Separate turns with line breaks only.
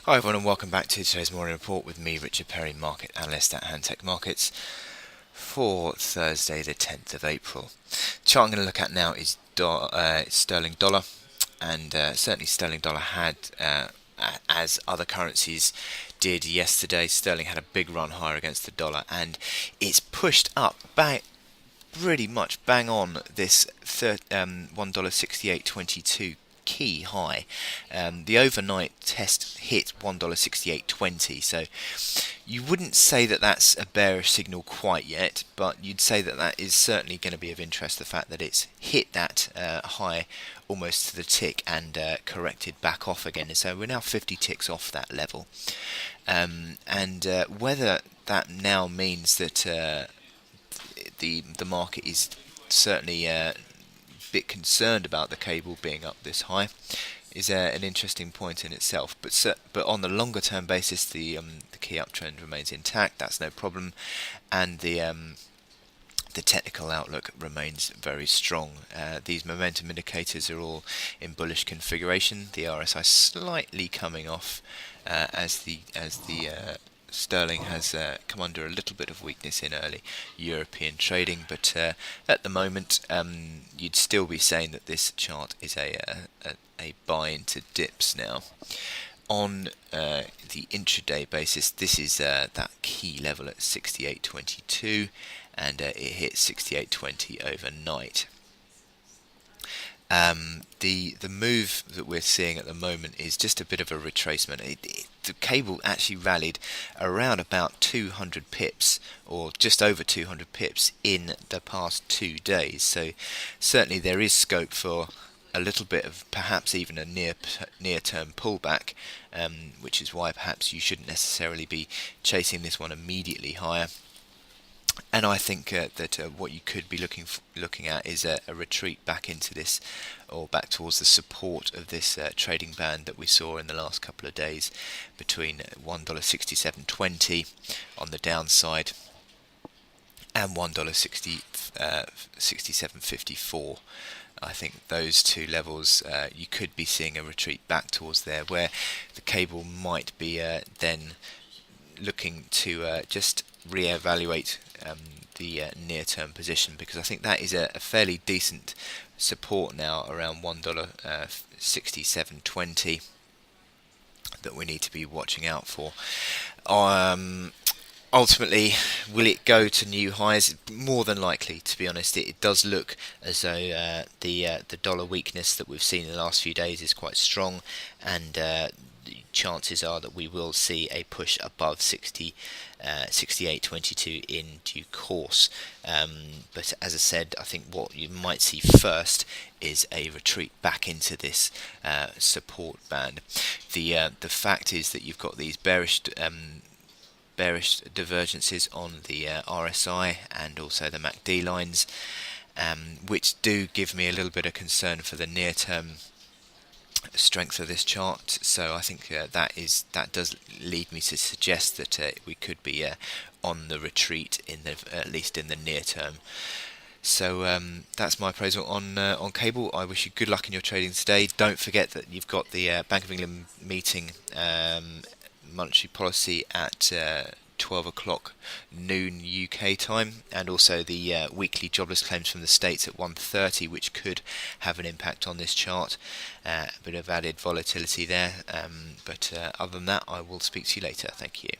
Hi everyone and welcome back to today's morning report with me, Richard Perry, market analyst at Handtech Markets for Thursday the 10th of April. The chart I'm going to look at now is sterling dollar, and certainly sterling dollar had, as other currencies did yesterday, sterling had a big run higher against the dollar, and it's pushed up back pretty much bang on this $1.6822 key high. The overnight test hit $1.6820, so you wouldn't say that that's a bearish signal quite yet, but you'd say that that is certainly going to be of interest, the fact that it's hit that high almost to the tick and corrected back off again. So we're now 50 ticks off that level, and whether that now means that the market is certainly a bit concerned about the cable being up this high is an interesting point in itself. But on the longer term basis, the key uptrend remains intact. That's no problem, and the technical outlook remains very strong. These momentum indicators are all in bullish configuration. The RSI slightly coming off as the sterling has come under a little bit of weakness in early European trading, but at the moment you'd still be saying that this chart is a buy into dips now. On the intraday basis, this is that key level at 68.22, and it hit 68.20 overnight. The move that we're seeing at the moment is just a bit of a retracement. The cable actually rallied around about 200 pips, or just over 200 pips, in the past 2 days. So certainly there is scope for a little bit of perhaps even a near-term pullback, which is why perhaps you shouldn't necessarily be chasing this one immediately higher. And I think that what you could be looking at is a retreat back into this, or back towards the support of this trading band that we saw in the last couple of days between $1.6720 on the downside and $1.6754. I think those two levels, you could be seeing a retreat back towards there, where the cable might be then looking to just re-evaluate the near-term position, because I think that is a fairly decent support now around $1.6720 that we need to be watching out for. Ultimately, will it go to new highs? More than likely, to be honest. It does look as though the dollar weakness that we've seen in the last few days is quite strong, and the chances are that we will see a push above 68.22 in due course. But as I said, I think what you might see first is a retreat back into this support band. The fact is that you've got these bearish divergences on the RSI and also the MACD lines, which do give me a little bit of concern for the near-term strength of this chart. So I think that does lead me to suggest that we could be on the retreat at least in the near term. So that's my appraisal on cable. I wish you good luck in your trading today. Don't forget that you've got the Bank of England meeting, monetary policy, at 12 o'clock noon UK time, and also the weekly jobless claims from the States at 1:30, which could have an impact on this chart. A bit of added volatility there, but other than that, I will speak to you later. Thank you.